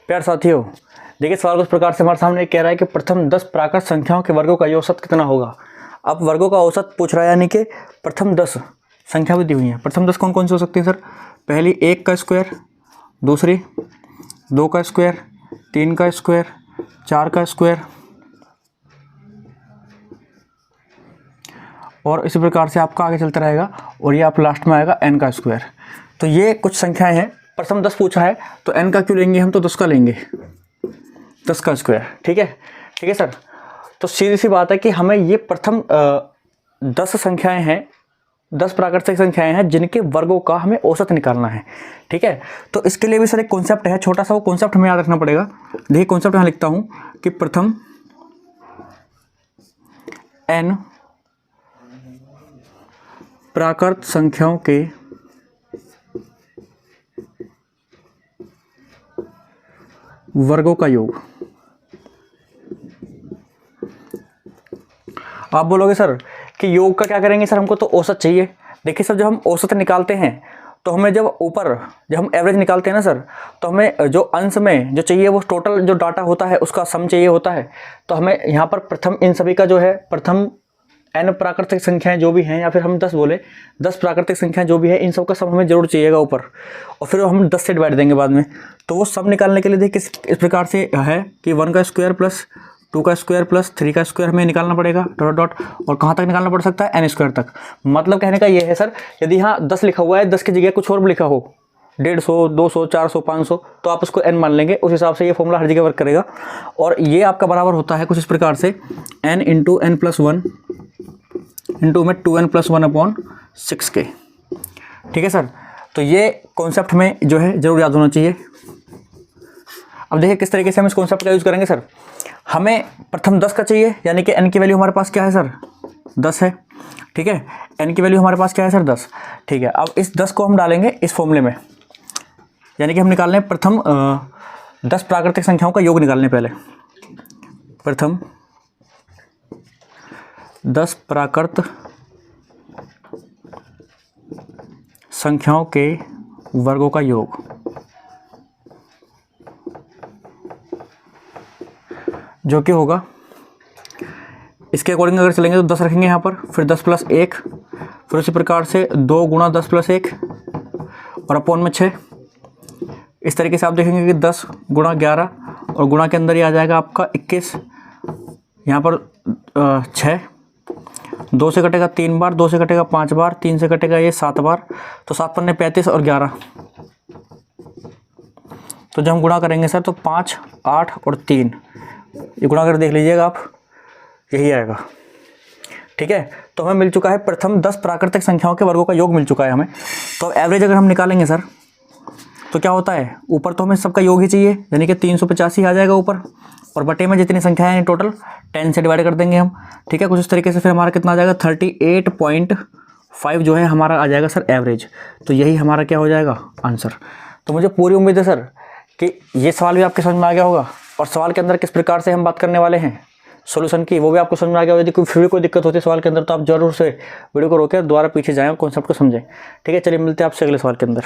प्यार साथियों, देखिए सवाल कुछ प्रकार से हमारे सामने कह रहा है कि प्रथम 10 प्राकृत संख्याओं के वर्गों का औसत कितना होगा। अब वर्गों का औसत पूछ रहा है, यानी कि प्रथम 10 संख्या भी दी हुई है। प्रथम 10 कौन कौन सी हो सकती है सर? पहली 1 का स्क्वायर, दूसरी 2 का स्क्वायर, 3 का स्क्वायर, 4 का स्क्वायर और इसी प्रकार से आपका आगे चलता रहेगा और ये आप लास्ट में आएगा n का स्क्वायर। तो ये कुछ संख्याएं हैं। प्रथम 10 पूछा है तो n का क्यों लेंगे हम, तो 10 का लेंगे, 10 का स्क्वायर। ठीक है सर। तो सीधी सी बात है कि हमें ये प्रथम 10 संख्याएं हैं, 10 प्राकृतिक संख्याएं हैं जिनके वर्गों का हमें औसत निकालना है। ठीक है, तो इसके लिए भी सर एक कॉन्सेप्ट है छोटा सा, वो कॉन्सेप्ट हमें याद रखना पड़ेगा। देखिए कॉन्सेप्ट यहाँ लिखता हूँ कि प्रथम n प्राकृत संख्याओं के वर्गों का योग। आप बोलोगे सर कि योग का क्या करेंगे सर, हमको तो औसत चाहिए। देखिए सर, जब हम औसत निकालते हैं तो हमें जब हम एवरेज निकालते हैं ना सर, तो हमें जो अंश में जो चाहिए वो टोटल जो डाटा होता है उसका सम चाहिए होता है। तो हमें यहाँ पर प्रथम इन सभी का जो है प्रथम n प्राकृतिक संख्याएं जो भी हैं, या फिर हम 10 बोले, 10 प्राकृतिक संख्याएं जो भी है, इन सब का सम हमें जरूर चाहिएगा ऊपर, और फिर हम 10 से डिवाइड देंगे बाद में। तो वो सम निकालने के लिए देखिए इस प्रकार से है कि 1 का स्क्वायर प्लस 2 का स्क्वायर प्लस 3 का स्क्वायर हमें निकालना पड़ेगा डॉट डॉट, और कहाँ तक निकालना पड़ सकता है, n स्क्वायर तक। मतलब कहने का ये है सर, यदि यहाँ 10 लिखा हुआ है, 10 की जगह कुछ और भी लिखा हो, 150, 200, 400, 500, तो आप उसको n मान लेंगे। उस हिसाब से ये फॉर्मूला हर जगह वर्क करेगा। और ये आपका बराबर होता है कुछ इस प्रकार से n into n plus 1 into में 2n प्लस 1/6k। ठीक है सर, तो ये कॉन्सेप्ट में जो है जरूर याद होना चाहिए। अब देखिए किस तरीके से हम इस कॉन्सेप्ट का यूज़ करेंगे सर। हमें प्रथम 10 का चाहिए, यानी कि n की वैल्यू हमारे पास क्या है सर, 10 है। ठीक है, n की वैल्यू हमारे पास क्या है सर, 10। ठीक है, अब इस 10 को हम डालेंगे इस फॉर्मूले में, यानी कि हम निकाल लें प्रथम 10 प्राकृतिक संख्याओं का योग निकालने पहले। प्रथम 10 प्राकृत संख्याओं के वर्गों का योग। जो कि होगा इसके अकॉर्डिंग अगर चलेंगे तो 10 रखेंगे यहाँ पर, फिर 10 प्लस 1, फिर उसी प्रकार से 2 गुणा 10 प्लस 1 और अपॉन में 6। इस तरीके से आप देखेंगे कि 10 गुणा 11 और गुणा के अंदर ही आ जाएगा आपका 21। यहाँ पर 6, 2 से कटेगा 3 बार, 2 से कटेगा 5 बार, 3 से कटेगा ये 7 बार, तो 7 पन्ने 35 और 11। तो जब हम गुणा करेंगे सर तो 5, 8 और 3, ये गुणा कर देख लीजिएगा आप, यही आएगा। ठीक है, तो हमें मिल चुका है प्रथम 10 प्राकृतिक संख्याओं के वर्गों का योग मिल चुका है हमें। तो एवरेज अगर हम निकालेंगे सर तो क्या होता है, ऊपर तो हमें सबका योग ही चाहिए, यानी कि 385 आ जाएगा ऊपर, और बटे में जितनी संख्याएं हैं टोटल 10 से डिवाइड कर देंगे हम। ठीक है, कुछ इस तरीके से फिर हमारा कितना आ जाएगा, 38.5 जो है हमारा आ जाएगा सर एवरेज। तो यही हमारा क्या हो जाएगा, आंसर। तो मुझे पूरी उम्मीद है सर कि ये सवाल भी आपके समझ में आ गया होगा, और सवाल के अंदर किस प्रकार से हम बात करने वाले हैं सॉल्यूशन की, वो भी आपको समझ में आ गया होगा। यदि फिर भी कोई दिक्कत होती है सवाल के अंदर तो आप जरूर से वीडियो को रोकें, दोबारा पीछे जाएं और कॉन्सेप्ट को समझें। ठीक है, चलिए मिलते हैं आपसे अगले सवाल के अंदर।